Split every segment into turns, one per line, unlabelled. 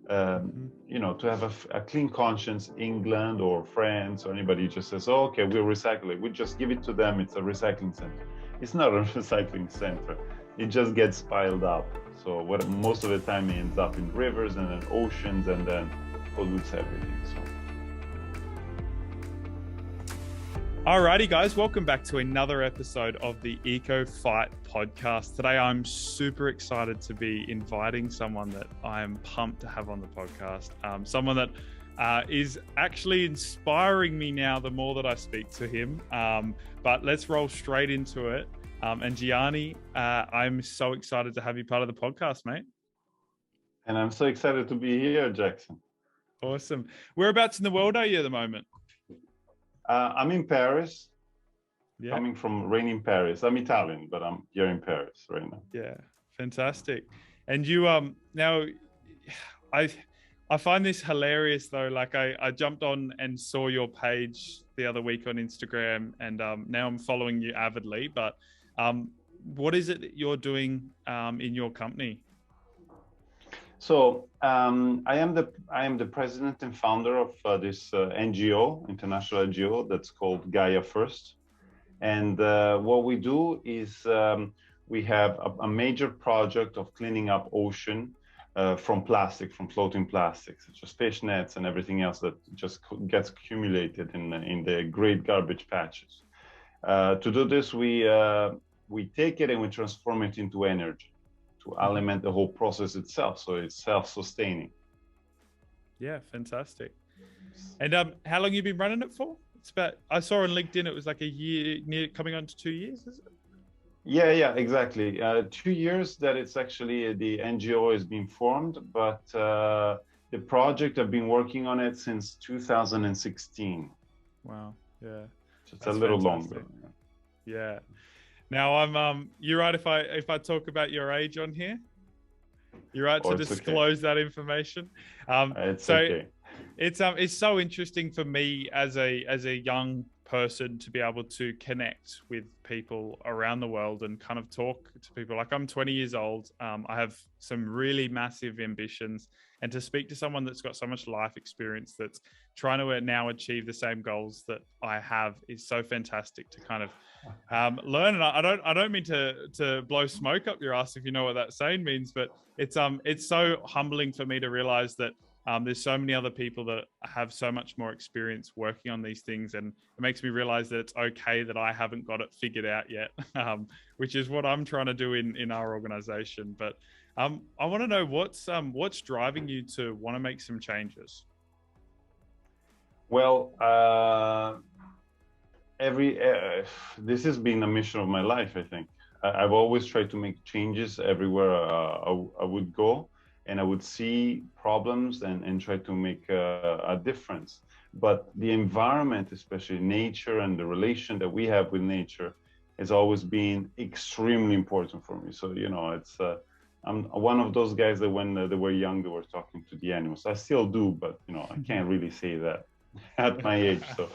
You know, to have a clean conscience. England or France or anybody just says, oh, okay, we'll recycle it. We just give it to them. It's a recycling center. It's not a recycling center. It just gets piled up. So what most of the time it ends up in rivers and then oceans and then pollutes everything. So.
Alrighty, guys, welcome back to another episode of the Eco Fight podcast. Today, I'm super excited to be inviting someone that I am pumped to have on the podcast. Someone that is actually inspiring me now the more that I speak to him. But let's roll straight into it. And Gianni, I'm so excited to have you part of the podcast, mate.
And I'm so excited to be here, Jackson.
Awesome. Whereabouts in the world are you at the moment?
I'm in Paris,
yeah.
Coming from rainy Paris. I'm Italian, but I'm here in Paris right now.
Yeah, fantastic. And you, now, I find this hilarious though. Like I jumped on and saw your page the other week on Instagram, and now I'm following you avidly. But what is it that you're doing in your company?
So I am the president and founder of this NGO, international NGO that's called Gaia First. And what we do is we have a major project of cleaning up ocean from plastic, from floating plastics, such as fish nets and everything else that just gets accumulated in the great garbage patches. To do this, we take it and we transform it into energy to augment the whole process itself, so it's self-sustaining.
Yeah, fantastic. And how long have you been running it for? It's about, I saw on LinkedIn it was like a year, coming on to 2 years, is it?
Yeah, exactly. 2 years that it's actually the NGO is being formed, but the project I've been working on it since 2016.
Wow, yeah.
So it's a little
fantastic.
longer.
Yeah. Now I'm you're right if I talk about your age on here. You're right to disclose that information.
It's okay.
It's so interesting for me as a young person to be able to connect with people around the world and kind of talk to people. Like I'm 20 years old. I have some really massive ambitions, and to speak to someone that's got so much life experience that's trying to now achieve the same goals that I have is so fantastic to kind of learn. And I don't mean to blow smoke up your ass, if you know what that saying means, but it's so humbling for me to realize that there's so many other people that have so much more experience working on these things, and it makes me realize that it's okay that I haven't got it figured out yet, which is what I'm trying to do in our organization. But I want to know what's driving you to want to make some changes.
Well, this has been a mission of my life. I think I've always tried to make changes everywhere I would go, and I would see problems and try to make a difference. But the environment, especially nature and the relation that we have with nature, has always been extremely important for me. So, you know, it's I'm one of those guys that when they were young, they were talking to the animals. I still do, but, you know, I can't really say that at my age. So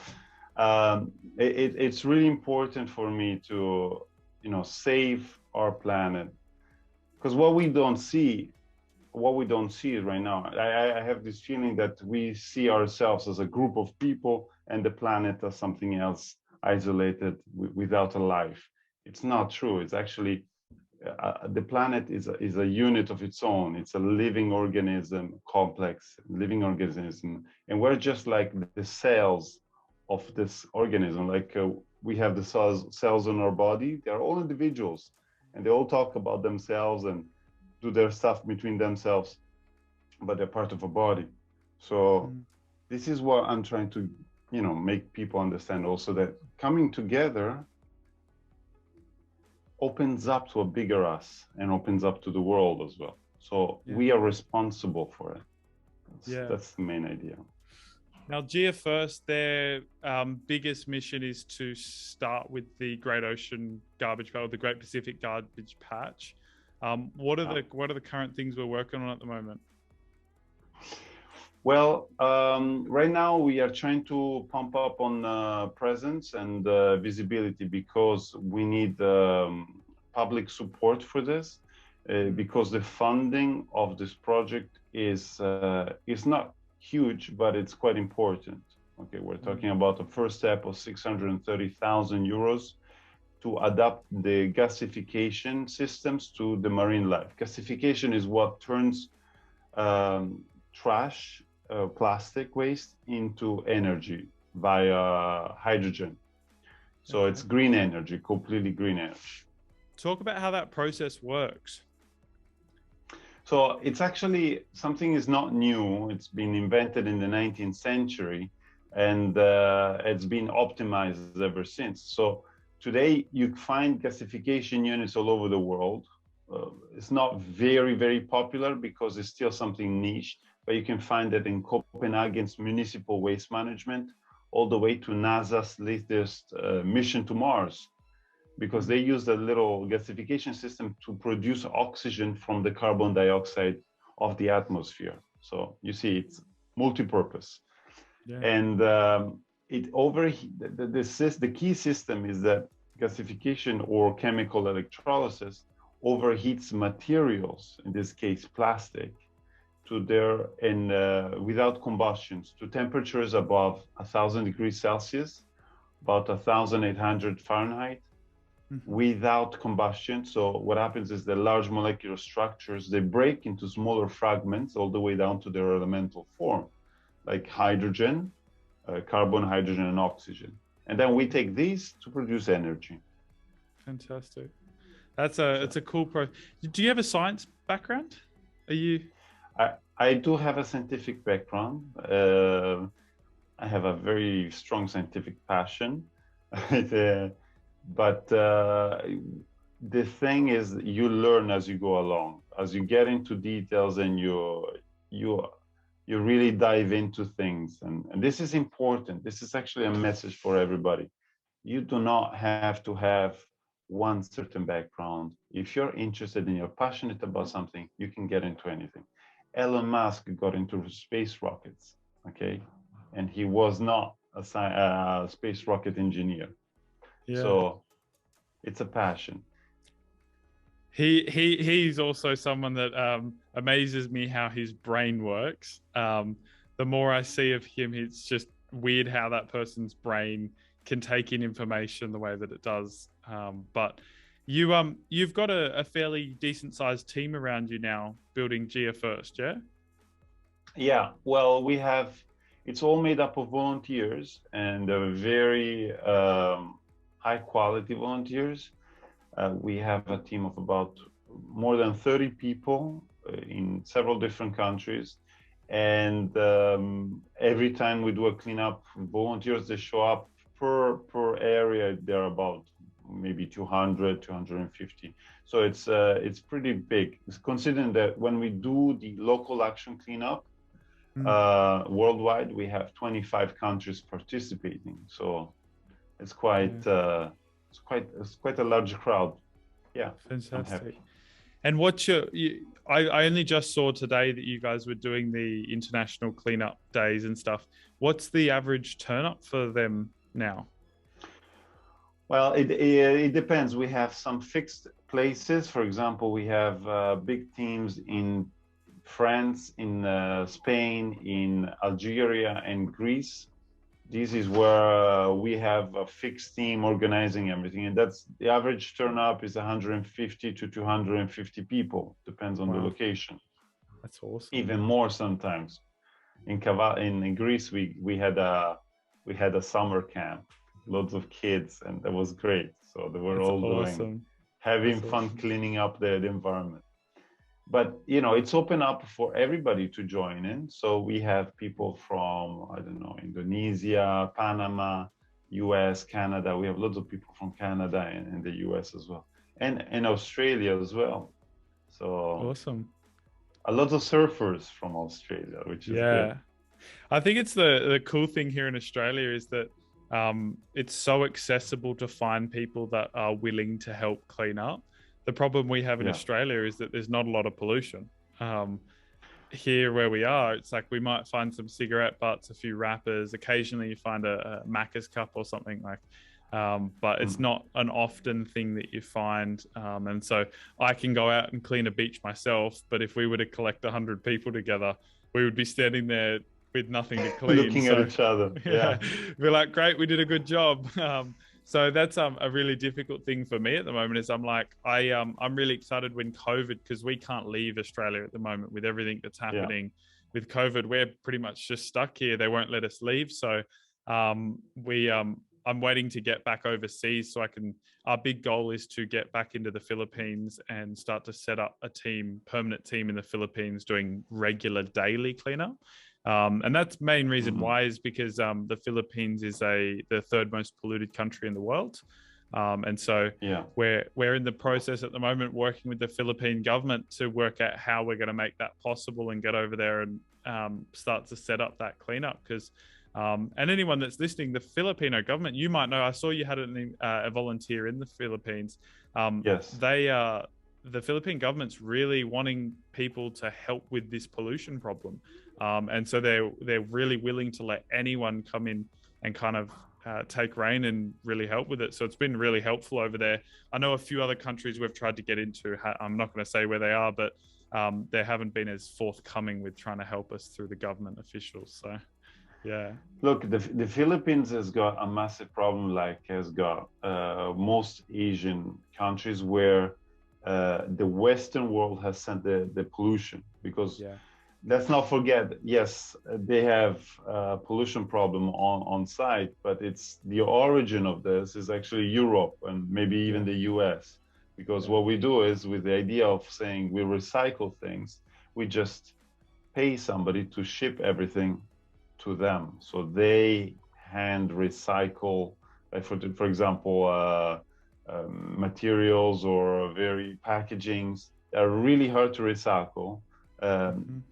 it's really important for me to, you know, save our planet, because what we don't see right now, I have this feeling that we see ourselves as a group of people and the planet as something else isolated without a life. It's not true. It's actually the planet is a unit of its own. It's a living organism, complex living organism, and we're just like the cells of this organism. Like we have the cells in our body. They're all individuals, and they all talk about themselves and do their stuff between themselves, but they're part of a body. So this is what I'm trying to, you know, make people understand also, that coming together opens up to a bigger us and opens up to the world as well. So we are responsible for it. That's the main idea.
Now, Gaia First, their biggest mission is to start with the Great Ocean Garbage Patch, or the Great Pacific Garbage Patch. What are the current things we're working on at the moment?
Well, right now we are trying to pump up on presence and visibility, because we need public support for this, because the funding of this project is not huge, but it's quite important. Okay, we're talking about a first step of 630,000 euros to adapt the gasification systems to the marine life. Gasification is what turns trash, plastic waste into energy via hydrogen. So
Okay.
it's green energy, completely green energy.
Talk about how that process works.
So it's actually something is not new. It's been invented in the 19th century, and it's been optimized ever since. So today you find gasification units all over the world. It's not very, very popular because it's still something niche, but you can find it in Copenhagen's municipal waste management, all the way to NASA's latest mission to Mars, because they use a little gasification system to produce oxygen from the carbon dioxide of the atmosphere. So you see, it's multi-purpose.
Yeah.
And the key system is that gasification or chemical electrolysis overheats materials, in this case plastic, to without combustions, to temperatures above 1,000 degrees Celsius, about 1,800 Fahrenheit, without combustion. So what happens is the large molecular structures, they break into smaller fragments all the way down to their elemental form, like hydrogen, carbon, hydrogen, and oxygen. And then we take these to produce energy.
Fantastic. It's a cool Do you have a science background? Are you?
I do have a scientific background. I have a very strong scientific passion. But the thing is, you learn as you go along, as you get into details, and you really dive into things. And this is important. This is actually a message for everybody. You do not have to have one certain background. If you're interested and you're passionate about something, you can get into anything. Elon Musk got into space rockets, okay? And he was not a space rocket engineer.
Yeah.
So it's a passion.
He's also someone that amazes me how his brain works. The more I see of him, it's just weird how that person's brain can take in information the way that it does. But you've got a fairly decent sized team around you now building Gaia First, yeah?
Yeah, well, it's all made up of volunteers, and they're very high quality volunteers. We have a team of about more than 30 people in several different countries. And every time we do a cleanup, volunteers, they show up per area. They're about maybe 200, 250. So it's pretty big. It's considering that when we do the local action cleanup worldwide, we have 25 countries participating. So it's quite it's quite a large crowd. Yeah,
fantastic. And I only just saw today that you guys were doing the international cleanup days and stuff. What's the average turn up for them now?
Well, it depends. We have some fixed places. For example, we have big teams in France, in Spain, in Algeria, and Greece. This is where we have a fixed team organizing everything, and that's the average turn up is 150 to 250 people, depends on the location.
That's awesome.
Even more sometimes. In Greece, we had a summer camp, lots of kids, and that was great. So they were all having fun cleaning up the environment. But it's open up for everybody to join in. So we have people from, I don't know, Indonesia, Panama, US, Canada. We have lots of people from Canada and the US as well, and Australia as well. So
awesome.
A lot of surfers from Australia, which is good.
I think it's the cool thing here in Australia is that it's so accessible to find people that are willing to help clean up. The problem we have in Australia is that there's not a lot of pollution. Here where we are, it's like we might find some cigarette butts, a few wrappers. Occasionally you find a Macca's cup or something like. but it's not an often thing that you find. And so I can go out and clean a beach myself, but if we were to collect 100 people together, we would be standing there with nothing to clean.
Looking at each other. Yeah.
We're like, great, we did a good job. So that's a really difficult thing for me at the moment. Is I'm like, I'm really excited when COVID, because we can't leave Australia at the moment with everything that's happening with COVID. We're pretty much just stuck here. They won't let us leave. So I'm waiting to get back overseas so I can. Our big goal is to get back into the Philippines and start to set up a permanent team in the Philippines doing regular daily cleanup. And that's main reason why is because the Philippines is the third most polluted country in the world. And so we're in the process at the moment working with the Philippine government to work out how we're going to make that possible and get over there and start to set up that cleanup. Because and anyone that's listening, the Filipino government, you might know, I saw you had a volunteer in the Philippines.
Yes.
The Philippine government's really wanting people to help with this pollution problem. And so they're really willing to let anyone come in and kind of take reign and really help with it. So it's been really helpful over there. I know a few other countries we've tried to get into. I'm not going to say where they are, but they haven't been as forthcoming with trying to help us through the government officials. So, yeah.
Look, the Philippines has got a massive problem, like has got most Asian countries where the Western world has sent the pollution, because let's not forget, yes, they have a pollution problem on site, but it's the origin of this is actually Europe and maybe even the US, because what we do is, with the idea of saying we recycle things, we just pay somebody to ship everything to them. So they hand recycle, like for example, materials or very packagings that are really hard to recycle.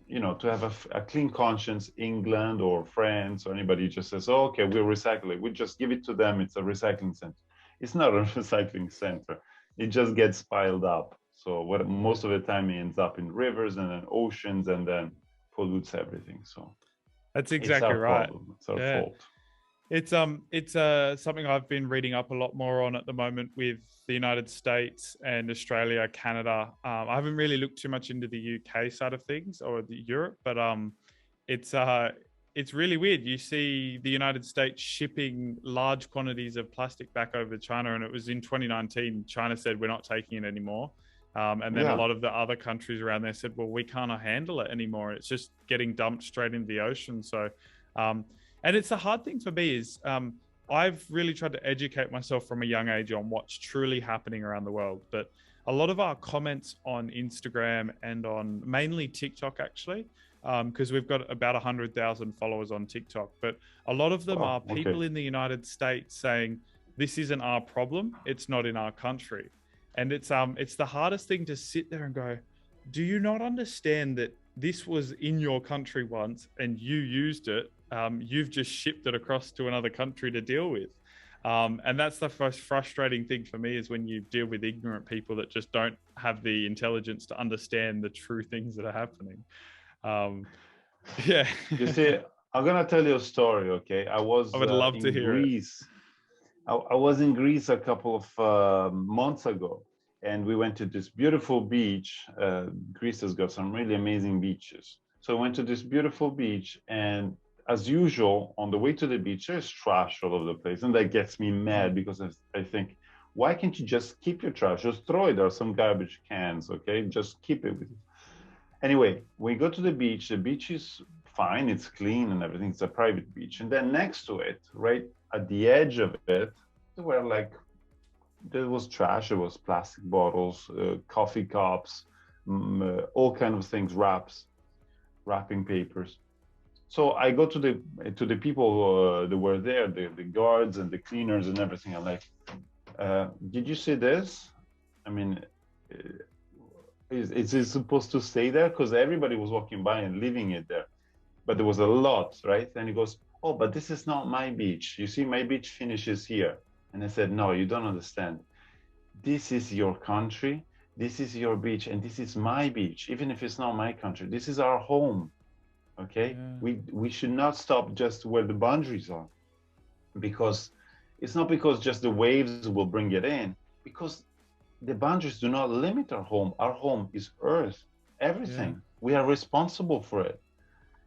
You know, to have a clean conscience, England or France or anybody just says, oh, okay, we'll recycle it. We just give it to them. It's a recycling center. It's not a recycling center. It just gets piled up. So what most of the time it ends up in rivers and then oceans and then pollutes everything. So
that's exactly right.
Problem. It's our fault.
It's something I've been reading up a lot more on at the moment with the United States and Australia, Canada. I haven't really looked too much into the UK side of things or the Europe, but it's really weird. You see the United States shipping large quantities of plastic back over to China, and it was in 2019. China said we're not taking it anymore. And then a lot of the other countries around there said, well, we can't handle it anymore. It's just getting dumped straight into the ocean. So, and it's the hard thing for me is I've really tried to educate myself from a young age on what's truly happening around the world. But a lot of our comments on Instagram and on mainly TikTok, actually, because we've got about 100,000 followers on TikTok, but a lot of them are people in the United States saying, this isn't our problem. It's not in our country. And it's the hardest thing to sit there and go, do you not understand that this was in your country once and you used it? You've just shipped it across to another country to deal with. And that's the most frustrating thing for me, is when you deal with ignorant people that just don't have the intelligence to understand the true things that are happening.
You see, I'm going to tell you a story, okay? I would love to hear Greece. I was in Greece a couple of months ago, and we went to this beautiful beach. Greece has got some really amazing beaches. So I went to this beautiful beach, and as usual, on the way to the beach, there's trash all over the place. And that gets me mad, because I think, why can't you just keep your trash? Just throw it. There are some garbage cans, okay? Just keep it with you. Anyway, we go to the beach. The beach is fine. It's clean and everything. It's a private beach. And then next to it, right at the edge of it, there was trash. There was plastic bottles, coffee cups, all kinds of things, wrapping papers. So I go to the people that were there, the guards and the cleaners and everything. I'm like, did you see this? I mean, is it supposed to stay there? Because everybody was walking by and leaving it there. But there was a lot, right? And he goes, oh, but this is not my beach. You see, my beach finishes here. And I said, no, you don't understand. This is your country. This is your beach. And this is my beach. Even if it's not my country, this is our home. Okay? Yeah. We should not stop just where the boundaries are. Because It's not because just the waves will bring it in, because the boundaries do not limit our home. Our home is Earth,
Yeah.
everything. We are responsible for it.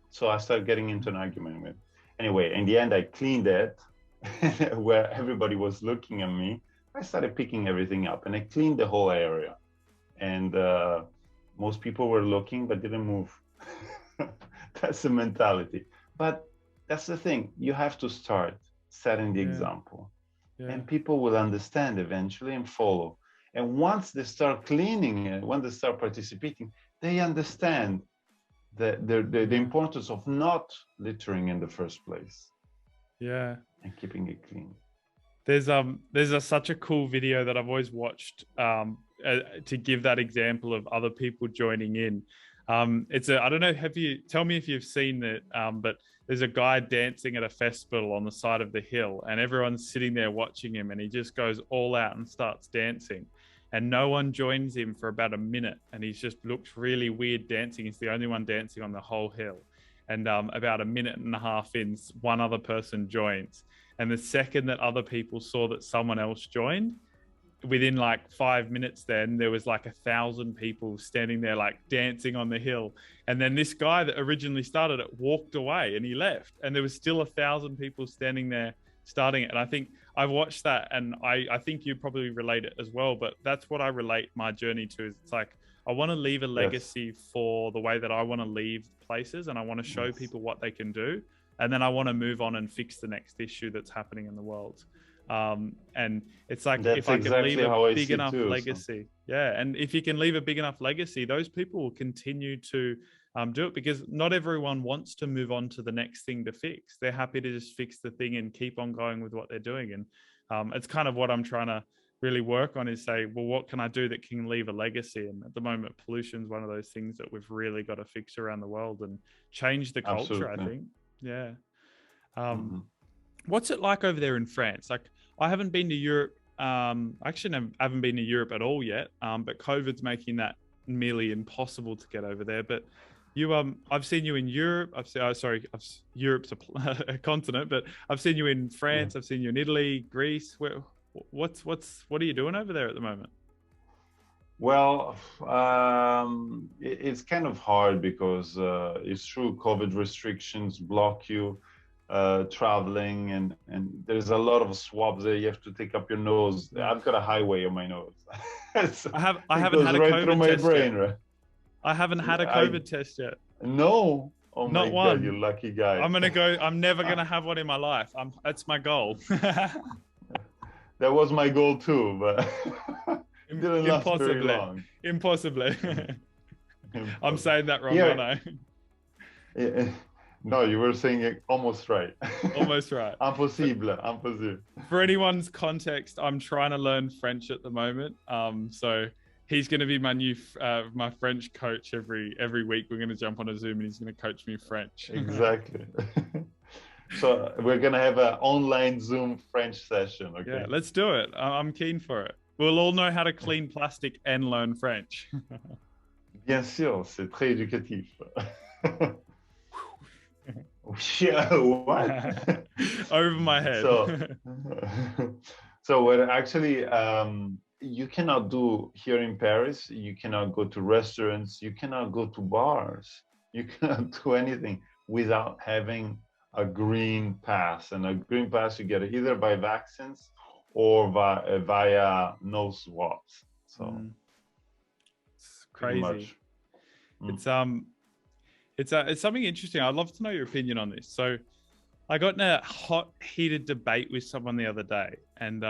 So I started getting into an argument with. Anyway, in the end, I cleaned it where everybody was looking at me. I started picking everything up and I cleaned the whole area. And most people were looking but didn't move. That's the mentality. But that's the thing. You have to start setting the
Yeah.
example.
Yeah.
And people will understand eventually and follow. And once they start cleaning it, when they start participating, they understand the importance of not littering in the first place
Yeah.
and keeping it clean.
There's such a cool video that I've always watched to give that example of other people joining in. I don't know, tell me if you've seen it, but there's a guy dancing at a festival on the side of the hill and everyone's sitting there watching him and he just goes all out and starts dancing and no one joins him for about a minute and he just looks really weird dancing. He's the only one dancing on the whole hill. And about a minute and a half in, one other person joins. And the second that other people saw that someone else joined, within like 5 minutes, then there was like 1,000 people standing there, like dancing on the hill. And then this guy that originally started it walked away and he left. And there was still 1,000 people standing there starting it. And I think I watched that and I think you probably relate it as well. But that's what I relate my journey to is it's like, I want to leave a legacy for the way that I want to leave places and I want to show people what they can do. And then I want to move on and fix the next issue that's happening in the world. And it's like,
That's
if I can leave a big enough
too,
legacy, yeah. And if you can leave a big enough legacy, those people will continue to do it because not everyone wants to move on to the next thing to fix. They're happy to just fix the thing and keep on going with what they're doing. And it's kind of what I'm trying to really work on is say, well, what can I do that can leave a legacy? And at the moment, pollution is one of those things that we've really got to fix around the world and change the culture,
Absolutely.
I think. Yeah. What's it like over there in France? Like, I haven't been to Europe. Actually, I haven't been to Europe at all yet. But COVID's making that nearly impossible to get over there. But I've seen you in Europe. Europe's a continent, but I've seen you in France. I've seen you in Italy, Greece. What are you doing over there at the moment?
Well, it's kind of hard because it's true, COVID restrictions block you traveling, and there's a lot of swabs there. You have to take up your nose. I've got a highway on my nose.
I haven't had a
right
COVID
through my
test
brain,
yet.
Right?
I haven't had a COVID test yet.
No. Oh
Not
my
one.
God, you lucky guy.
I'm never gonna have one in my life. That's my goal.
That was my goal too, but it didn't last very long.
Impossibly. I'm saying that wrong, aren't
I? No, you were saying it almost right.
Almost right.
Impossible.
For anyone's context, I'm trying to learn French at the moment. So he's going to be my new my French coach every week. We're going to jump on a Zoom and he's going to coach me French.
Exactly. So we're going to have an online Zoom French session. Okay.
Yeah, let's do it. I'm keen for it. We'll all know how to clean plastic and learn French.
Bien sûr, c'est très éducatif. Yeah, what?
Over my head.
So what actually you cannot do here in Paris, you cannot go to restaurants, you cannot go to bars, you cannot do anything without having a green pass. And a green pass you get either by vaccines or via no swabs. So
it's crazy. It's something interesting. I'd love to know your opinion on this. So I got in a hot, heated debate with someone the other day, and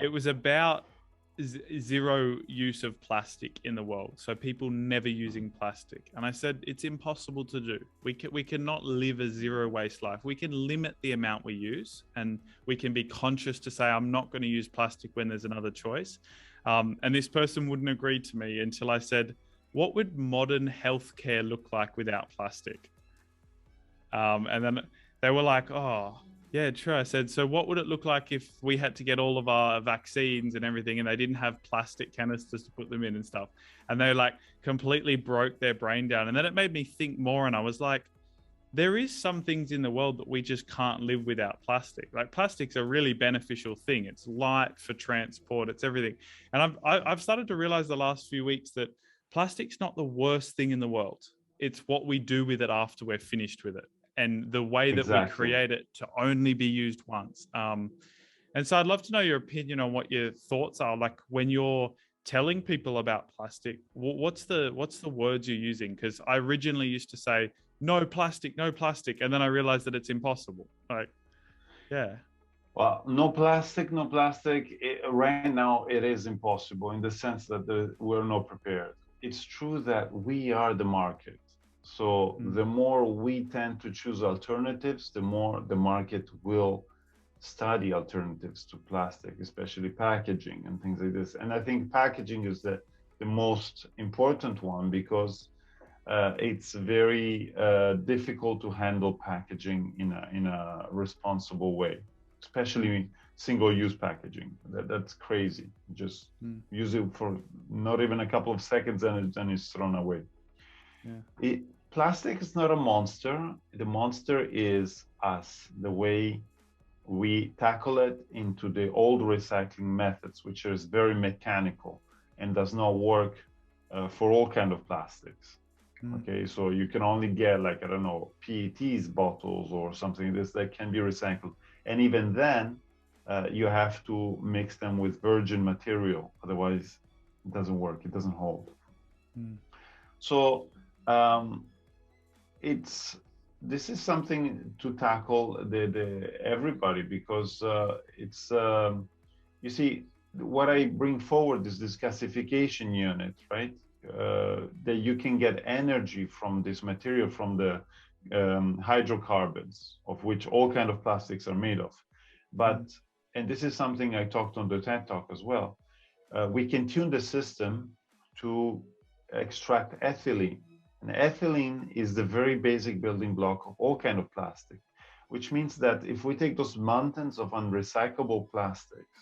it was about zero use of plastic in the world. So people never using plastic. And I said, it's impossible to do. We cannot live a zero waste life. We can limit the amount we use, and we can be conscious to say, I'm not going to use plastic when there's another choice. And this person wouldn't agree to me until I said, what would modern healthcare look like without plastic? And then they were like, oh, yeah, true. I said, so what would it look like if we had to get all of our vaccines and everything and they didn't have plastic canisters to put them in and stuff? And they like completely broke their brain down. And then it made me think more. And I was like, there is some things in the world that we just can't live without plastic. Like plastic's a really beneficial thing. It's light for transport. It's everything. And I've started to realize the last few weeks that plastic's not the worst thing in the world. It's what we do with it after we're finished with it, and the way that we
Exactly.
create it to only be used once. And so I'd love to know your opinion on what your thoughts are. Like when you're telling people about plastic, what's the words you're using? Because I originally used to say no plastic, no plastic, and then I realized that it's impossible. Like, yeah.
Well, no plastic, no plastic. Right now, it is impossible in the sense that we're not prepared. It's true that we are the market. So
Mm,
the more we tend to choose alternatives, the more the market will study alternatives to plastic, especially packaging and things like this. And I think packaging is the most important one because it's very difficult to handle packaging in a responsible way, especially single-use packaging. That's crazy. Just
mm,
use it for not even a couple of seconds and then it's thrown away.
yeah.
Plastic is not a monster. The monster is us, the way we tackle it into the old recycling methods, which is very mechanical and does not work for all kind of plastics.
Mm,
Okay, so you can only get like, I don't know, PET's bottles or something like this that can be recycled. And even then, you have to mix them with virgin material. Otherwise, it doesn't work, it doesn't hold.
mm,
So it's this is something to tackle the everybody because it's you see what I bring forward is this gasification unit, right? That you can get energy from this material from the hydrocarbons of which all kind of plastics are made of. But
mm,
and this is something I talked on the TED Talk as well. We can tune the system to extract ethylene. And ethylene is the very basic building block of all kind of plastic, which means that if we take those mountains of unrecyclable plastics,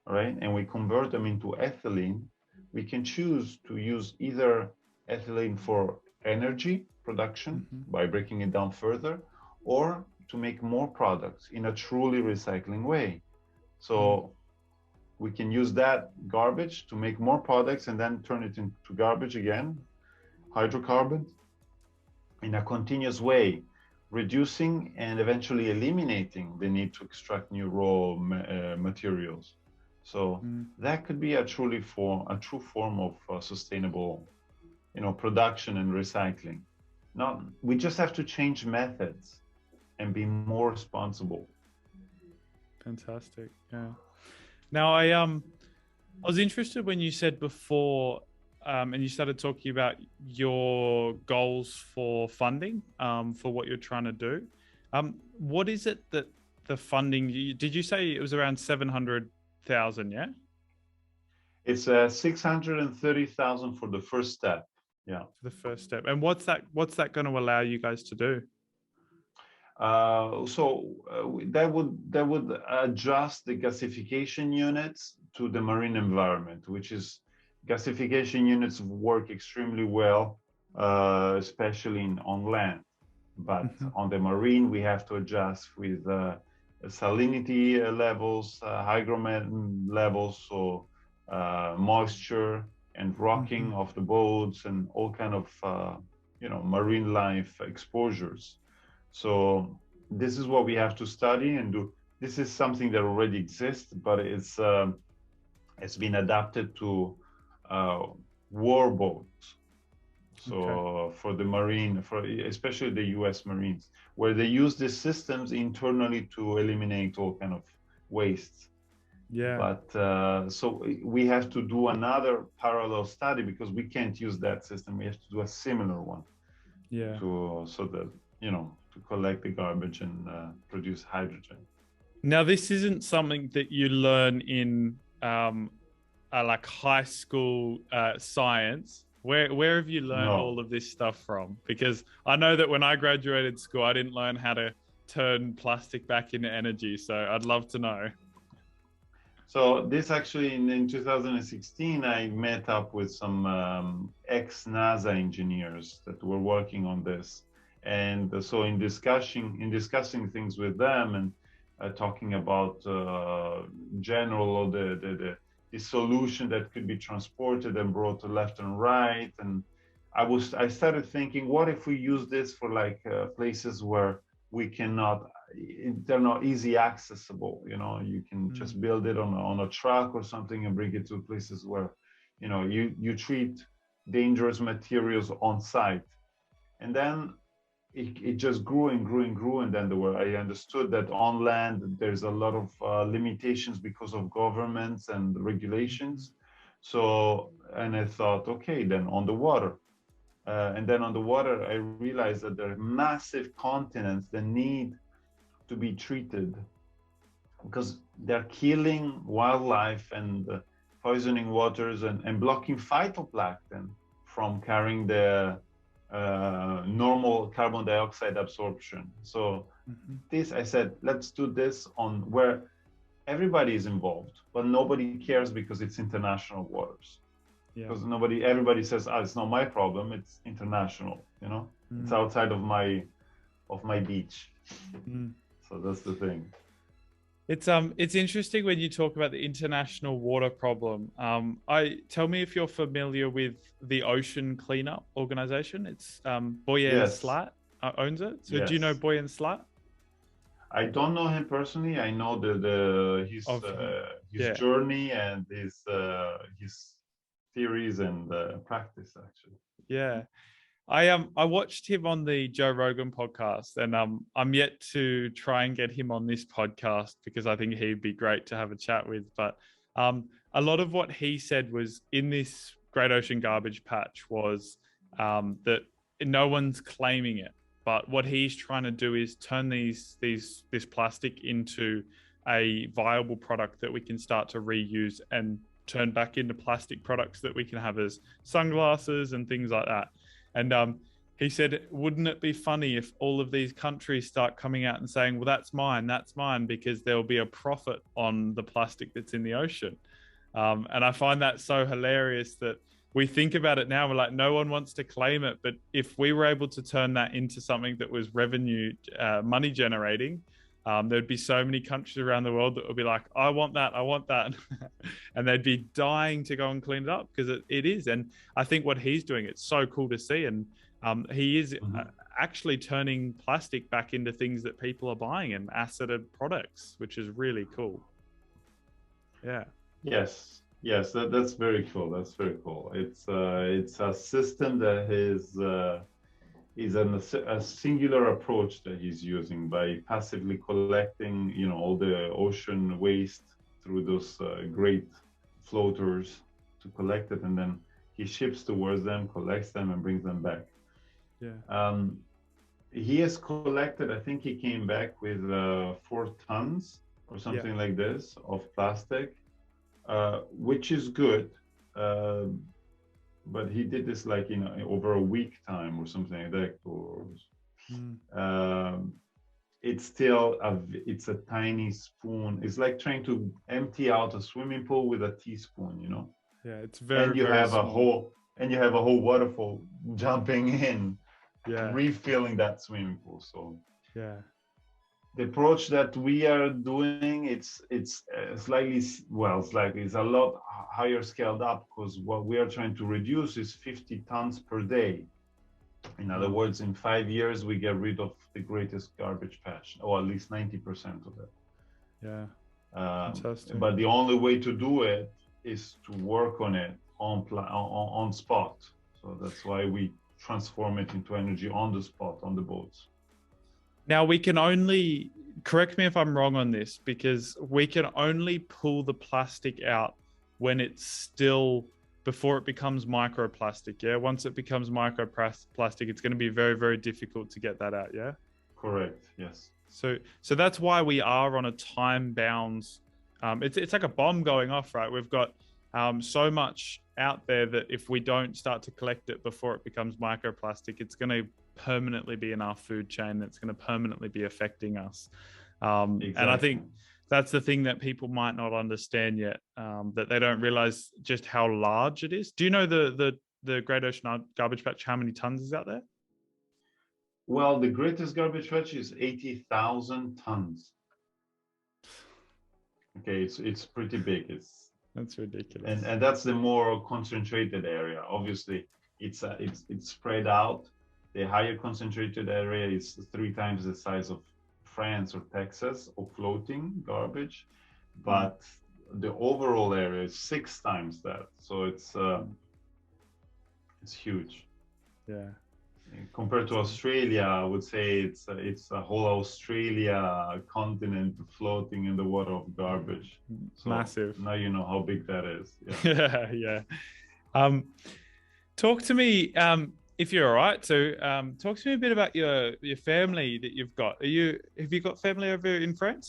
right, and we convert them into ethylene, we can choose to use either ethylene for energy production
mhm,
by breaking it down further, or to make more products in a truly recycling way.
mm,
So we can use that garbage to make more products and then turn it into garbage again, hydrocarbons, in a continuous way, reducing and eventually eliminating the need to extract new raw materials. So
mm.
that could be a true form of sustainable, production and recycling. Now we just have to change methods and be more responsible.
Fantastic. Yeah. Now I was interested when you said before, and you started talking about your goals for funding, for what you're trying to do. What is it that the funding? Did you say it was around 700,000? Yeah,
It's 630,000 for the first step. Yeah.
for the first step. And what's that going to allow you guys to do?
That would adjust the gasification units to the marine environment, which is gasification units work extremely well, especially on land. But
Mhm,
on the marine, we have to adjust with salinity levels, hygromet levels, so moisture and rocking
mhm.
of the boats and all kind of marine life exposures. So this is what we have to study and do. This is something that already exists, but it's been adapted to uh, war boats.
Okay.
So for the marine, for especially the U.S. Marines, where they use these systems internally to eliminate all kind of waste.
Yeah.
But so we have to do another parallel study because we can't use that system. We have to do a similar one
Yeah.
so that to collect the garbage and produce hydrogen.
Now, this isn't something that you learn in like high school science. Where have you learned
No.
all of this stuff from? Because I know that when I graduated school, I didn't learn how to turn plastic back into energy. So I'd love to know.
So this actually in 2016, I met up with some ex-NASA engineers that were working on this. And so in discussing things with them and talking about general the solution that could be transported and brought to left and right, and I started thinking, what if we use this for like places where we cannot, they're not easy accessible, you can just build it on a truck or something and bring it to places where you treat dangerous materials on site. And then it just grew and grew and grew, and then I understood that on land there's a lot of limitations because of governments and regulations. So, and I thought, okay, then on the water. And then on the water, I realized that there are massive continents that need to be treated because they're killing wildlife and poisoning waters and blocking phytoplankton from carrying the normal carbon dioxide absorption. So this, I said, let's do this on where everybody is involved, but nobody cares because it's international waters. Because everybody says, it's not my problem, it's international, it's outside of my beach. So that's the thing.
It's interesting when you talk about the international water problem. Tell me if you're familiar with the Ocean Cleanup Organization. It's Boyer
Yes.
Slat owns it. So
Yes.
do you know Boyer Slat?
I don't know him personally. I know his journey and his theories and practice, actually.
Yeah. I watched him on the Joe Rogan podcast, and I'm yet to try and get him on this podcast because I think he'd be great to have a chat with. But a lot of what he said was in this Great Ocean Garbage Patch was that no one's claiming it, but what he's trying to do is turn this plastic into a viable product that we can start to reuse and turn back into plastic products that we can have as sunglasses and things like that. And he said, wouldn't it be funny if all of these countries start coming out and saying, well, that's mine, because there'll be a profit on the plastic that's in the ocean. And I find that so hilarious that we think about it now, we're like, no one wants to claim it. But if we were able to turn that into something that was revenue, money generating, there'd be so many countries around the world that would be like, I want that. And they'd be dying to go and clean it up because it is. And I think what he's doing, it's so cool to see. And he is actually turning plastic back into things that people are buying and acided products, which is really cool. Yeah.
Yes, that's very cool. That's very cool. It's a system that is a singular approach that he's using by passively collecting, all the ocean waste through those great floaters to collect it, and then he ships towards them, collects them, and brings them back.
Yeah.
He has collected, I think he came back with 4 tons or something like this of plastic, which is good. But he did this like over a week time or something like that. It's still it's a tiny spoon. It's like trying to empty out a swimming pool with a teaspoon,
Yeah, it's very.
And you have small. You have a whole waterfall jumping in, refilling that swimming pool. So the approach that we are doing, it's a lot higher scaled up, because what we are trying to reduce is 50 tons per day. In other words, in 5 years, we get rid of the greatest garbage patch, or at least 90% of it.
Yeah. Fantastic.
But the only way to do it is to work on it on spot. So that's why we transform it into energy on the spot, on the boats.
Now, we can only, correct me if I'm wrong on this, because we can only pull the plastic out when it's still, before it becomes microplastic, yeah? Once it becomes microplastic, it's going to be very, very difficult to get that out, yeah?
Correct, yes.
So that's why we are on a time bounds. It's like a bomb going off, right? We've got so much out there that if we don't start to collect it before it becomes microplastic, it's going to permanently be in our food chain. That's going to permanently be affecting us. Exactly. And I think that's the thing that people might not understand yet, that they don't realize just how large it is. Do you know the Great Ocean Garbage Patch, how many tons is out there?
Well, the greatest garbage patch is 80,000 tons. Okay, it's pretty big.
That's ridiculous.
And that's the more concentrated area. Obviously, it's spread out. The higher concentrated area is 3 times the size of France or Texas of floating garbage, but the overall area is 6 times that. So it's huge.
Yeah.
Compared to Australia, I would say it's a whole Australia continent floating in the water of garbage. So
massive.
now you know how big that is.
Yeah. Yeah. Talk to me, if you're all right. So, talk to me a bit about your family that you've got. Have you got family over in France?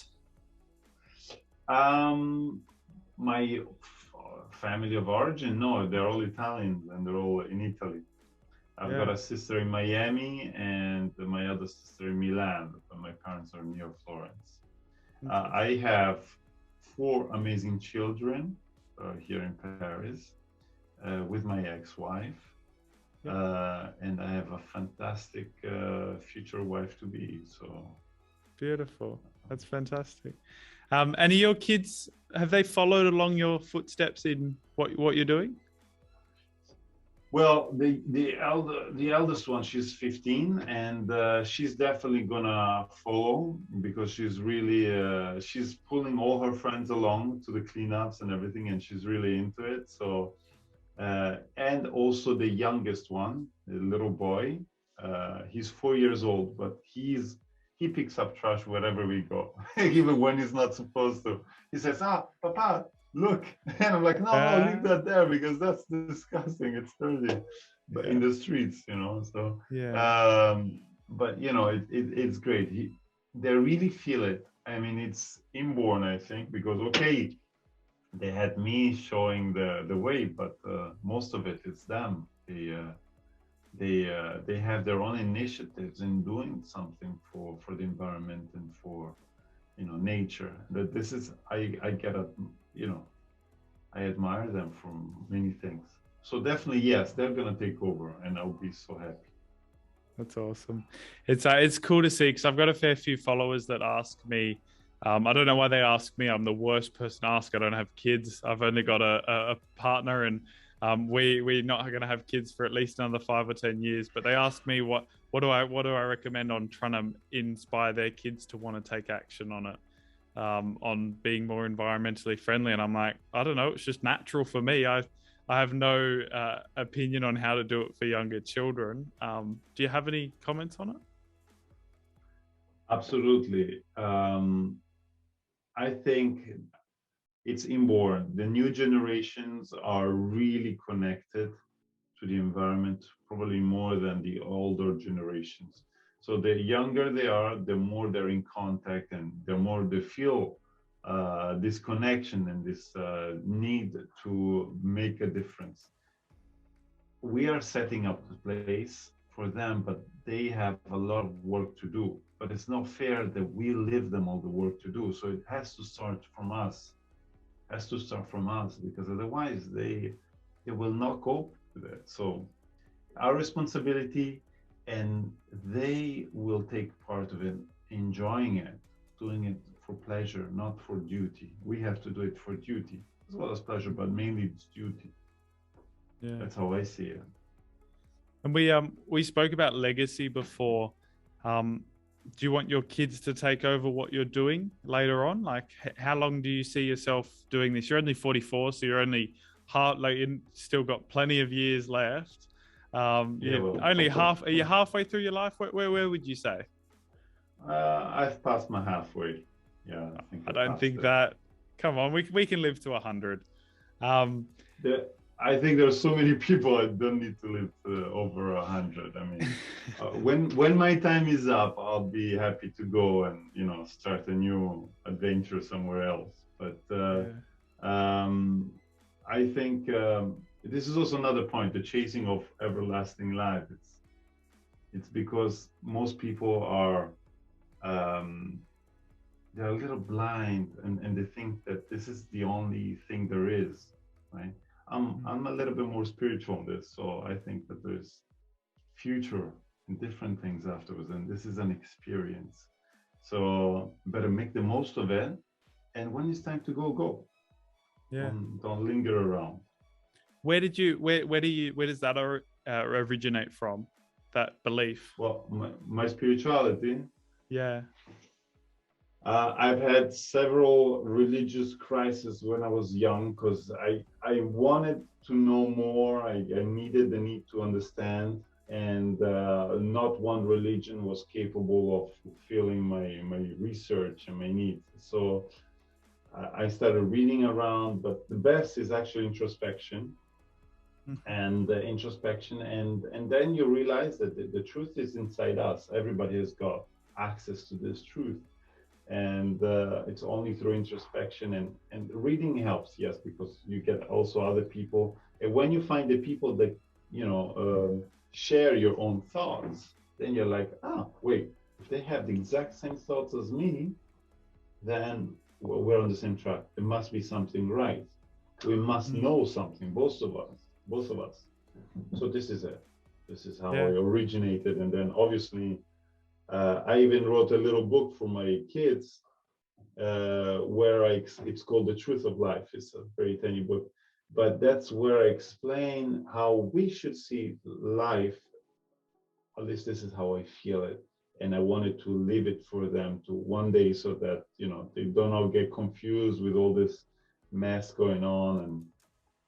My family of origin, no, they're all Italians and they're all in Italy. I've got a sister in Miami and my other sister in Milan, but my parents are near Florence. I have 4 amazing children here in Paris with my ex-wife. And I have a fantastic future wife to be. So
beautiful. That's fantastic. And are your kids, have they followed along your footsteps in what you're doing?
Well, the eldest one, she's 15, and she's definitely gonna follow because she's really she's pulling all her friends along to the cleanups and everything, and she's really into it. So, and also the youngest one, the little boy, he's 4 years old, but he picks up trash wherever we go, even when he's not supposed to. He says, "Ah, Papa, look," and I'm like, no, leave that there because that's disgusting. It's dirty, but in the streets, you know. So, but you know, it's great. They really feel it. I mean, it's inborn, I think, because okay, they had me showing the way, but most of it is them. They have their own initiatives in doing something for the environment and for nature. That this is I get a I admire them for many things. So definitely, yes, they're gonna take over, and I'll be so happy.
That's awesome. It's cool to see because I've got a fair few followers that ask me. I don't know why they ask me. I'm the worst person to ask. I don't have kids. I've only got a partner, and we're not going to have kids for at least another 5 or 10 years. But they ask me what do I recommend on trying to inspire their kids to want to take action on it, on being more environmentally friendly. And I'm like, I don't know. It's just natural for me. I have no opinion on how to do it for younger children. Do you have any comments on it?
Absolutely. I think it's inborn. The new generations are really connected to the environment, probably more than the older generations. So the younger they are, the more they're in contact and the more they feel this connection and this need to make a difference. We are setting up the place for them, but they have a lot of work to do. But it's not fair that we leave them all the work to do. So it has to start from us. Has to start from us because otherwise they will not cope with it. So our responsibility, and they will take part of it, enjoying it, doing it for pleasure, not for duty. We have to do it for duty as well as pleasure, but mainly it's duty. Yeah, that's how I see it.
And we spoke about legacy before. Do you want your kids to take over what you're doing later on? Like, how long do you see yourself doing this? You're only 44, so you're only you still got plenty of years left. Only half. Are you halfway through your life? Where would you say?
I've passed my halfway. Yeah,
I don't think that. Come on, we can live to 100.
I think there's so many people I don't need to live over 100. I mean, when my time is up, I'll be happy to go and start a new adventure somewhere else. But I think this is also another point: the chasing of everlasting life. It's because most people are they're a little blind and they think that this is the only thing there is, right? I'm a little bit more spiritual on this, so I think that there's future in different things afterwards, and this is an experience. So better make the most of it, and when it's time to go, go.
Yeah.
Don't linger around.
Where does that originate from? That belief?
Well, my spirituality.
Yeah.
I've had several religious crises when I was young because I wanted to know more. I needed the need to understand, and not one religion was capable of fulfilling my research and my needs. So I started reading around, but the best is actually introspection. And introspection, and then you realize that the truth is inside us. Everybody has got access to this truth, and it's only through introspection, and reading helps, yes, because you get also other people, and when you find the people that share your own thoughts, then you're like, wait, if they have the exact same thoughts as me, then we're on the same track. There must be something right. We must know something, both of us. So this is it. This is how I originated, and then obviously I even wrote a little book for my kids where it's called The Truth of Life. It's a very tiny book, but that's where I explain how we should see life. At least this is how I feel it, and I wanted to leave it for them to one day, so that they don't all get confused with all this mess going on,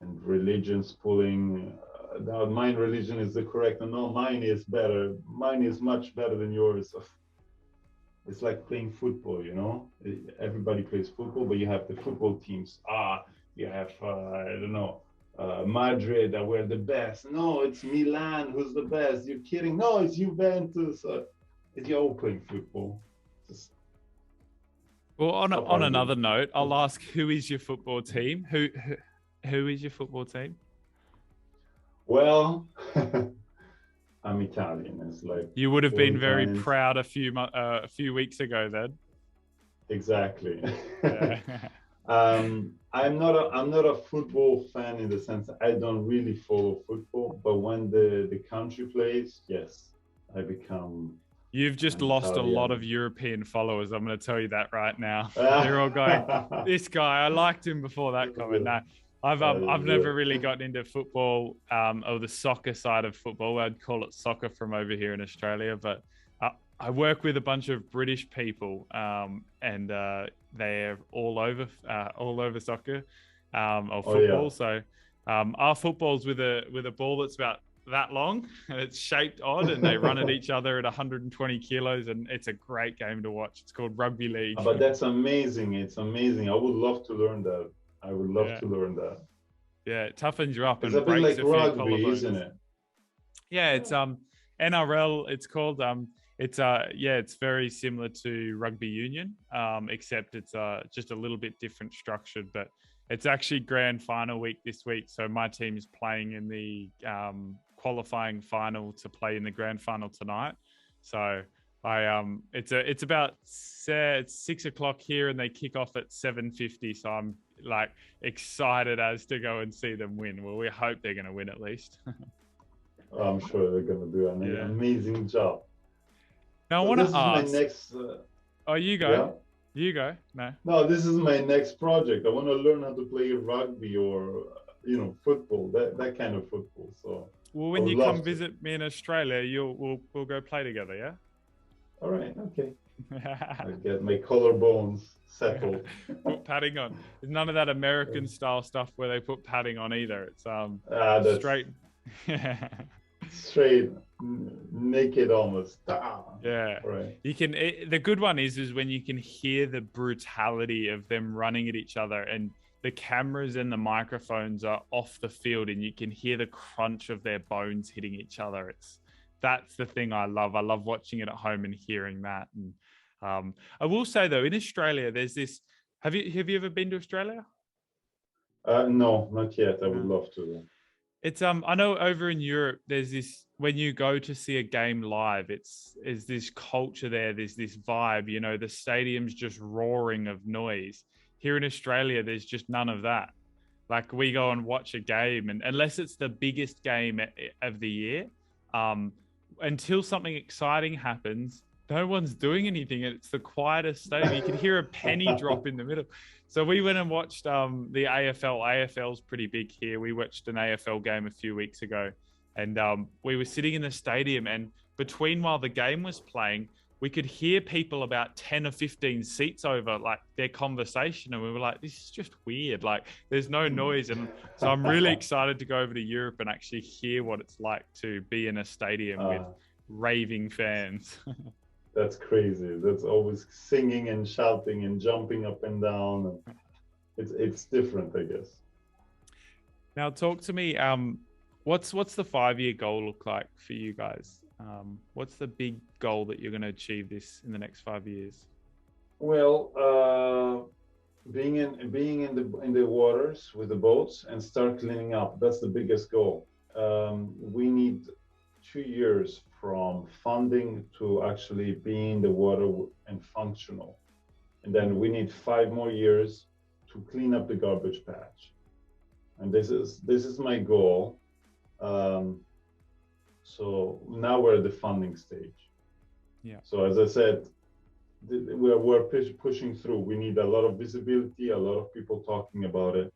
and religions pulling. Now, mine religion is the correct, and no, mine is better. Mine is much better than yours. It's like playing football, Everybody plays football, but you have the football teams. You have, I don't know, Madrid, we're the best. No, it's Milan who's the best. You're kidding. No, it's Juventus. You're all playing football.
Well, on another note, I'll ask, who is your football team? Who is your football team?
Well, I'm Italian. It's like
you would have been very proud a few weeks ago, then.
Exactly.
Yeah.
I'm not a football fan in the sense I don't really follow football, but when the country plays, yes, I become.
You've just lost Italian. A lot of European followers. I'm going to tell you that right now. They're all going, this guy, I liked him before that comment. No, I've never really gotten into football or the soccer side of football. I'd call it soccer from over here in Australia, but I work with a bunch of British people, and they're all over soccer or football. So our football's with a ball that's about that long, and it's shaped odd, and they run at each other at 120 kilos, and it's a great game to watch. It's called rugby league.
But that's amazing. It's amazing. I would love to learn that. I would love to learn that.
Yeah, it toughens you up.
It's
and
a bit
breaks
like rugby, isn't it?
Yeah, it's NRL. It's called it's very similar to rugby union, except it's just a little bit different structured. But it's actually grand final week this week, so my team is playing in the qualifying final to play in the grand final tonight. So it's about 6 o'clock here, and they kick off at 7:50. So I'm like excited as to go and see them win. Well, we hope they're going to win at least.
I'm sure they're going to do an amazing job.
Now I want to ask.
My next.
You go. Yeah? You go.
No, this is my next project. I want to learn how to play rugby or football. That kind of football. So.
Well, when you come visit me in Australia, we'll go play together. Yeah.
All right. Okay. I get my collarbones settled.
Put padding on. There's none of that American style stuff where they put padding on either. It's
that's
straight.
Straight naked almost.
Yeah.
Right.
You can. The good one is when you can hear the brutality of them running at each other, and the cameras and the microphones are off the field, and you can hear the crunch of their bones hitting each other. That's the thing I love. I love watching it at home and hearing that. And I will say though, in Australia, there's this. Have you ever been to Australia?
No, not yet. I would love to.
It's I know over in Europe, there's this, when you go to see a game live, is this culture there. There's this vibe. The stadium's just roaring of noise. Here in Australia, there's just none of that. Like, we go and watch a game, and unless it's the biggest game of the year, until something exciting happens, no one's doing anything. And it's the quietest stadium. You could hear a penny drop in the middle. So we went and watched the AFL. AFL's pretty big here. We watched an AFL game a few weeks ago, and we were sitting in the stadium, and between while the game was playing, we could hear people about 10 or 15 seats over, like, their conversation. And we were like, this is just weird. Like, there's no noise. And so I'm really excited to go over to Europe and actually hear what it's like to be in a stadium with raving fans.
That's crazy. That's always singing and shouting and jumping up and down. It's different, I guess.
Now, talk to me. What's the 5-year goal look like for you guys? What's the big goal that you're going to achieve this in the next 5 years?
Well, being in the waters with the boats and start cleaning up. That's the biggest goal. We need 2 years from funding to actually be in the water and functional, and then we need 5 more years to clean up the garbage patch. And this is my goal. So now we're at the funding stage.
Yeah.
So as I said, we're pushing through. We need a lot of visibility, a lot of people talking about it,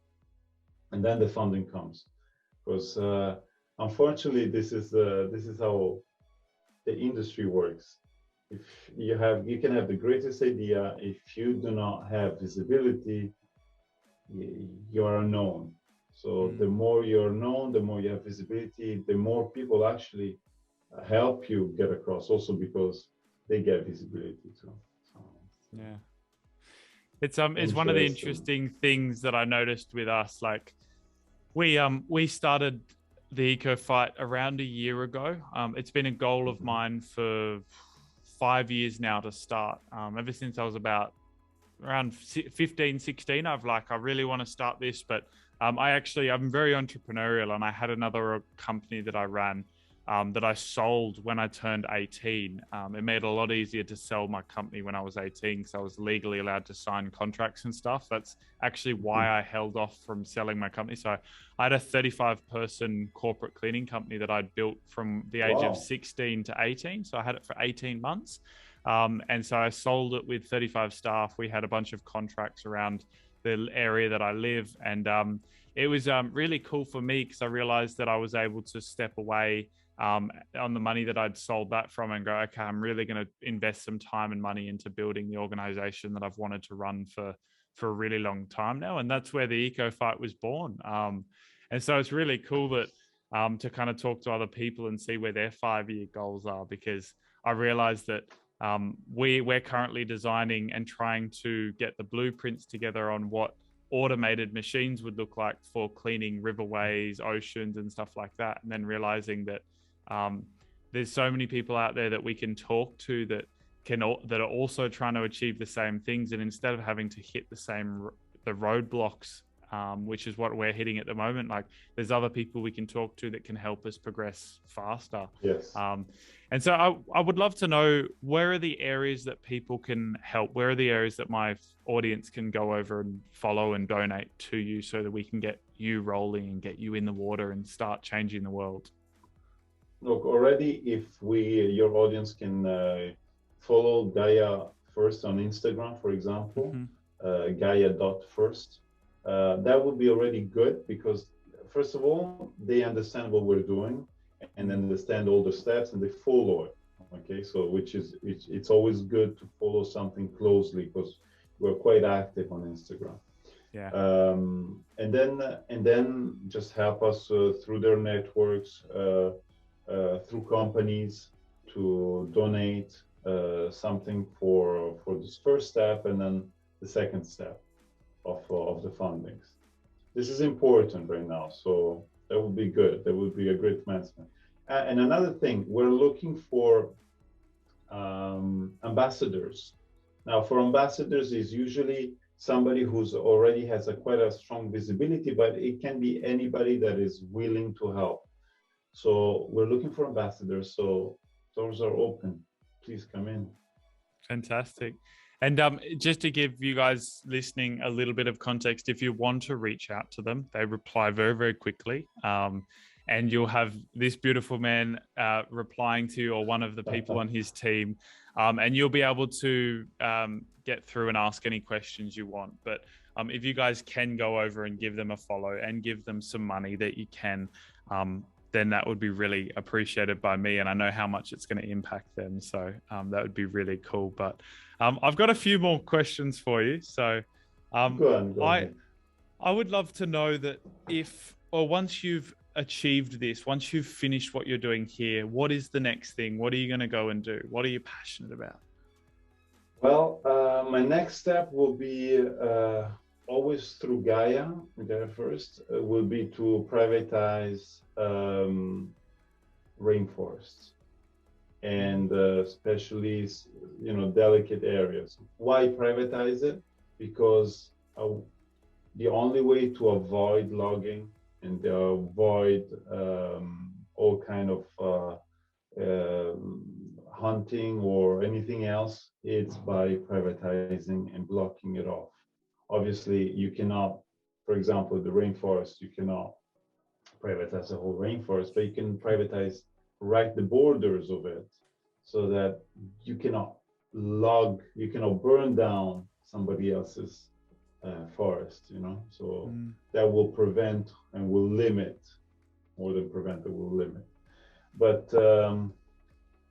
and then the funding comes. Because unfortunately, this is how the industry works. If you can have the greatest idea, if you do not have visibility, you are unknown. So the more you're known, the more you have visibility, the more people actually help you get across, also because they get visibility too. So,
yeah. It's one of the interesting things that I noticed with us. Like, we started the Eco Fight around a year ago. It's been a goal of mine for 5 years now to start. Ever since I was about around 15, 16, I really want to start this, but I'm very entrepreneurial, and I had another company that I ran that I sold when I turned 18. It made it a lot easier to sell my company when I was 18, because I was legally allowed to sign contracts and stuff. That's actually why I held off from selling my company. So I had a 35-person corporate cleaning company that I'd built from the age of 16 to 18. So I had it for 18 months. And so I sold it with 35 staff. We had a bunch of contracts around the area that I live. And it was really cool for me, because I realized that I was able to step away on the money that I'd sold that from and go, okay, I'm really going to invest some time and money into building the organization that I've wanted to run for a really long time now. And that's where the Eco Fight was born. And so it's really cool that to kind of talk to other people and see where their 5-year goals are, because I realized that we're currently designing and trying to get the blueprints together on what automated machines would look like for cleaning riverways, oceans, and stuff like that. And then realizing that there's so many people out there that we can talk to that are also trying to achieve the same things. And instead of having to hit the roadblocks, which is what we're hitting at the moment, like, there's other people we can talk to that can help us progress faster.
Yes.
And so I would love to know, where are the areas that people can help? Where are the areas that my audience can go over and follow and donate to you, so that we can get you rolling and get you in the water and start changing the world?
Look, already, if your audience can follow Gaia First on Instagram, for example, Gaia.first, that would be already good, because first of all, they understand what we're doing and understand all the steps, and they follow it. Okay, so it's always good to follow something closely, because we're quite active on Instagram.
Yeah.
And then just help us through their networks, through companies, to donate something for this first step, and then the second step of the fundings. This is important right now, so that would be good. That would be a great commencement. And another thing, we're looking for ambassadors. Now, for ambassadors is usually somebody who's already has quite a strong visibility, but it can be anybody that is willing to help. So we're looking for ambassadors. So doors are open. Please come in.
Fantastic. And just to give you guys listening a little bit of context, if you want to reach out to them, they reply very, very quickly. and you'll have this beautiful man replying to you, or one of the people on his team, and you'll be able to get through and ask any questions you want. But if you guys can go over and give them a follow and give them some money that you can, then that would be really appreciated by me. And I know how much it's going to impact them. So that would be really cool. But I've got a few more questions for you. So
Go ahead.
I would love to know that once you've achieved this, once you've finished what you're doing here, what is the next thing? What are you going to go and do? What are you passionate about?
Well, my next step will be always through Gaia First, will be to privatize rainforests, and especially, delicate areas. Why privatize it? Because the only way to avoid logging and avoid all kind of hunting or anything else, it's by privatizing and blocking it off. Obviously, you cannot, for example, the rainforest, you cannot privatize the whole rainforest, but you can privatize right the borders of it, so that you cannot burn down somebody else's forest, so that will prevent and will limit, more than prevent, it will limit. But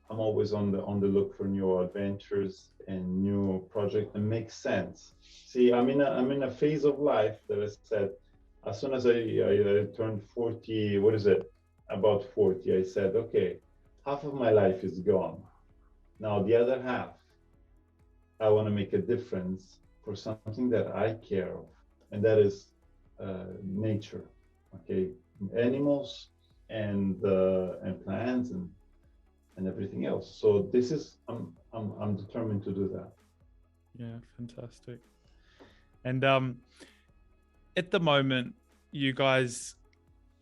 I'm always on the look for new adventures and new projects that make sense. See, I'm in a phase of life that I said, as soon as I turned 40, about 40, I said, okay, half of my life is gone. Now the other half, I want to make a difference for something that I care of, and that is nature. Okay, animals and plants and everything else. So this is, I'm determined to do that.
Yeah, fantastic. And at the moment, you guys,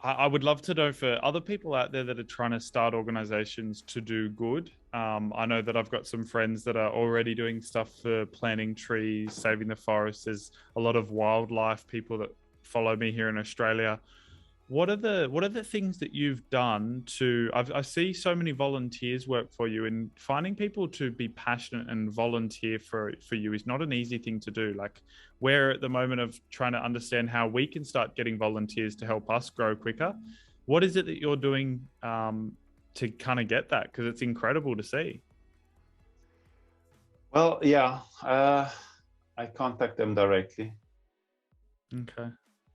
I would love to know, for other people out there that are trying to start organizations to do good. I know that I've got some friends that are already doing stuff for planting trees, saving the forest. There's a lot of wildlife people that follow me here in Australia. What are the things that you've done to? I see so many volunteers work for you, and finding people to be passionate and volunteer for you is not an easy thing to do. Like, we're at the moment of trying to understand how we can start getting volunteers to help us grow quicker. What is it that you're doing to kind of get that? Because it's incredible to see.
Well, yeah, I contact them directly.
Okay.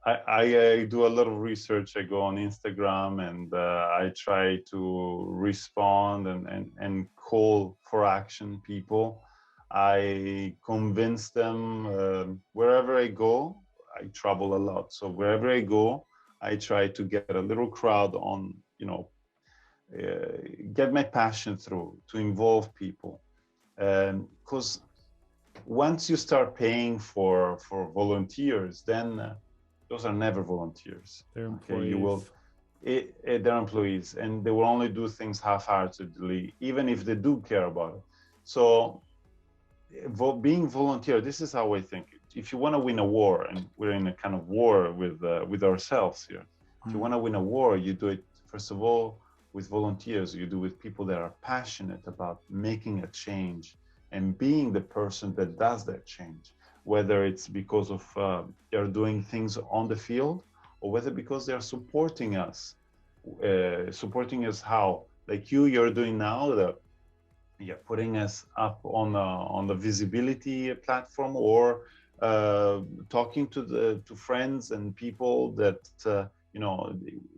I do a little research. I go on Instagram and I try to respond and call for action people. I convince them wherever I go. I travel a lot, so wherever I go, I try to get a little crowd on, get my passion through, to involve people. Because once you start paying for volunteers, then those are never volunteers.
They're employees.
Okay, they're employees, and they will only do things half-heartedly, even if they do care about it. So being volunteer, this is how I think. If you want to win a war, and we're in a kind of war with ourselves here. If you want to win a war, you do it, first of all, with volunteers. You do it with people that are passionate about making a change and being the person that does that change. Whether it's because of they're doing things on the field, or whether because they're supporting us. Supporting us how? Like you're doing now, you're putting us up on the visibility platform, or talking to friends and people that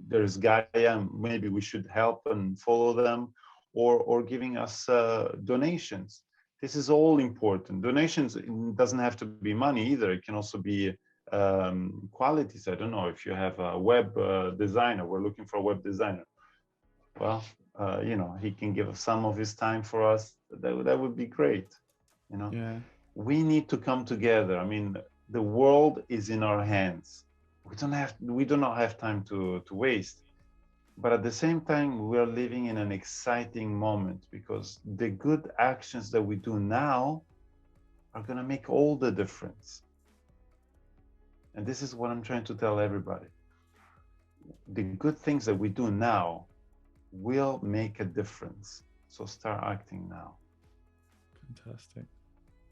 there's Gaia, maybe we should help and follow them, or giving us donations. This is all important. Donations, it doesn't have to be money either. It can also be qualities. I don't know, if you have a web designer, we're looking for a web designer. Well, he can give some of his time for us. That would be great.
Yeah.
We need to come together. I mean, the world is in our hands. We do not have time to waste. But at the same time, we are living in an exciting moment, because the good actions that we do now are going to make all the difference. And this is what I'm trying to tell everybody. the good things that we do now will make a difference. So start acting now.
Fantastic.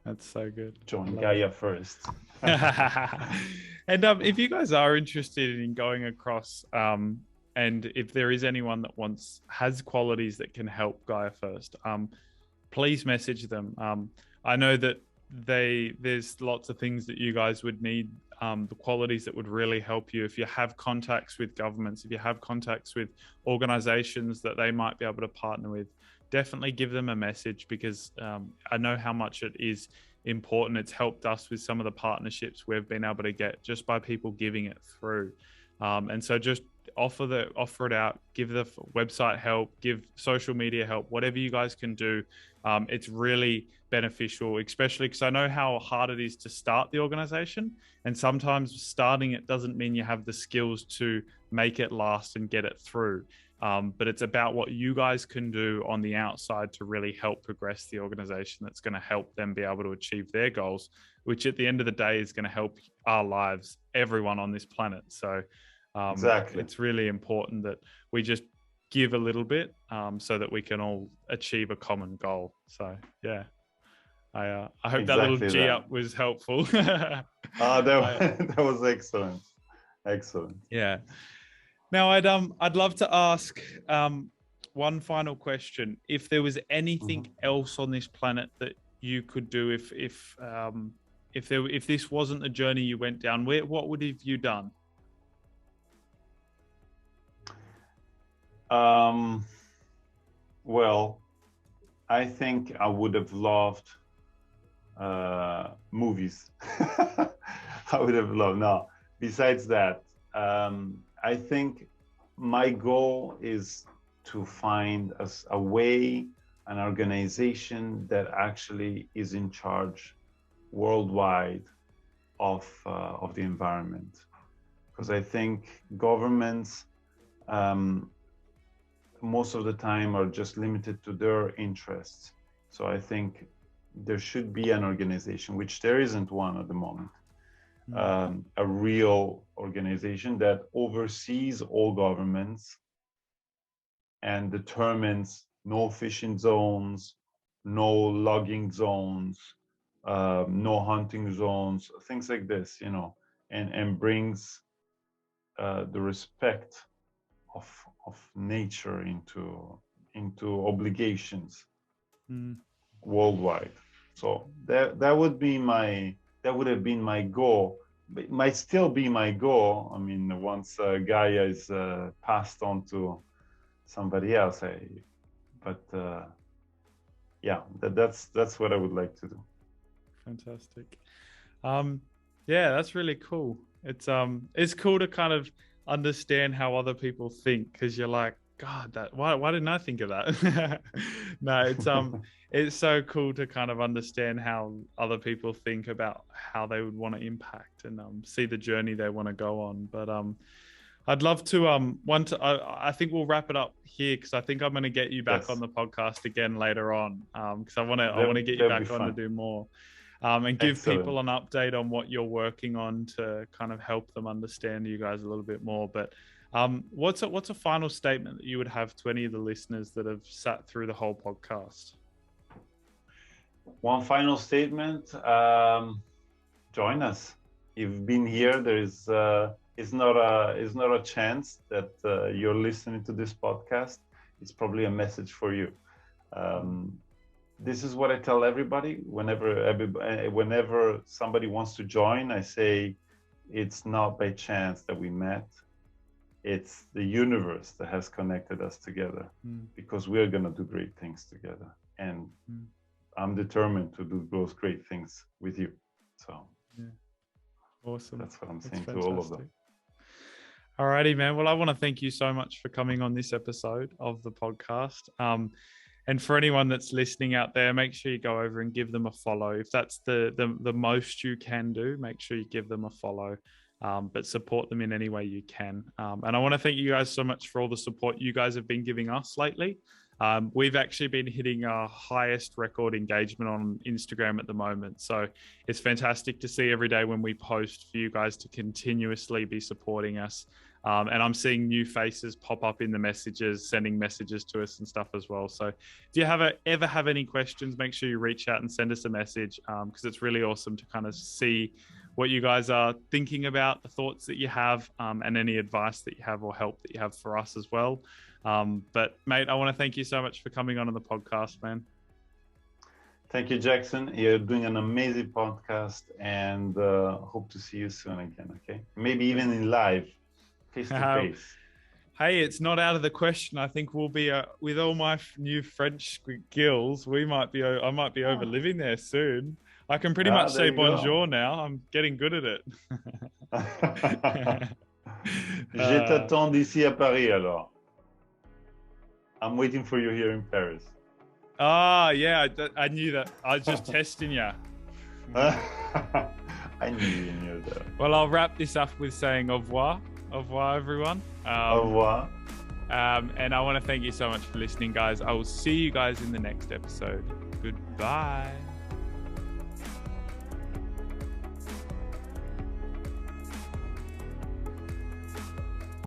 That's so good.
Join Gaia First.
And if you guys are interested in going across, and if there is anyone that has qualities that can help Gaia First, please message them. I know that there's lots of things that you guys would need, the qualities that would really help you. If you have contacts with governments, if you have contacts with organizations that they might be able to partner with, definitely give them a message, because I know how much it is important. It's helped us with some of the partnerships we've been able to get just by people giving it through. And so just offer it out, give the website help, give social media help, whatever you guys can do. It's really beneficial, especially because I know how hard it is to start the organization. And sometimes starting it doesn't mean you have the skills to make it last and get it through. But it's about what you guys can do on the outside to really help progress the organization, that's going to help them be able to achieve their goals, which at the end of the day is going to help our lives, everyone on this planet. So
Exactly.
it's really important that we just give a little bit, so that we can all achieve a common goal. So yeah, I hope that little G up was helpful.
That was excellent. Excellent.
Yeah. Now I'd love to ask one final question. If there was anything else on this planet that you could do, if this wasn't the journey you went down, what would have you done?
Well, I think I would have loved movies. I would have loved. No, besides that, I think my goal is to find a way, an organization that actually is in charge worldwide of the environment, because I think governments most of the time are just limited to their interests. So I think there should be an organization, which there isn't one at the moment, a real organization that oversees all governments and determines no fishing zones, no logging zones, no hunting zones, things like this, and brings the respect of nature into obligations worldwide. So that would have been my goal. It might still be my goal. I mean, once Gaia is passed on to somebody else, yeah, that's what I would like to do.
Fantastic. Yeah, that's really cool. It's cool to kind of understand how other people think, because you're like, God, why didn't I think of that? No, it's so cool to kind of understand how other people think about how they would want to impact and see the journey they want to go on. But I'd love to I think we'll wrap it up here, because I think I'm going to get you back on the podcast again later on, because I want to get you back on to do more. And give people an update on what you're working on to kind of help them understand you guys a little bit more. But what's a final statement that you would have to any of the listeners that have sat through the whole podcast?
One final statement: join us. You've been here. There is it's not a chance that you're listening to this podcast. It's probably a message for you. This is what I tell everybody whenever somebody wants to join. I say it's not by chance that we met. It's the universe that has connected us together, because we're going to do great things together. And I'm determined to do those great things with you. So
yeah. Awesome.
That's what I'm saying to all of them.
Alrighty, man. Well, I want to thank you so much for coming on this episode of the podcast. And for anyone that's listening out there, make sure you go over and give them a follow. If that's the most you can do, make sure you give them a follow, but support them in any way you can. And I want to thank you guys so much for all the support you guys have been giving us lately. We've actually been hitting our highest record engagement on Instagram at the moment. So it's fantastic to see every day when we post for you guys to continuously be supporting us. And I'm seeing new faces pop up in the messages, sending messages to us and stuff as well. So if you ever have any questions, make sure you reach out and send us a message, because it's really awesome to kind of see what you guys are thinking about, the thoughts that you have, and any advice that you have or help that you have for us as well. But mate, I want to thank you so much for coming on the podcast, man.
Thank you, Jackson. You're doing an amazing podcast, and hope to see you soon again. Okay, maybe even in live, face to face.
Hey, it's not out of the question. I think we'll be with all my new French skills. I might be over living there soon. I can pretty much say bonjour now. I'm getting good at it.
Je t'attends d'ici à Paris alors. I'm waiting for you here in Paris.
Yeah, I knew that. I was just testing you.
I knew you knew that.
Well, I'll wrap this up with saying au revoir. Au revoir, everyone.
Au revoir.
And I want to thank you so much for listening, guys. I will see you guys in the next episode. Goodbye.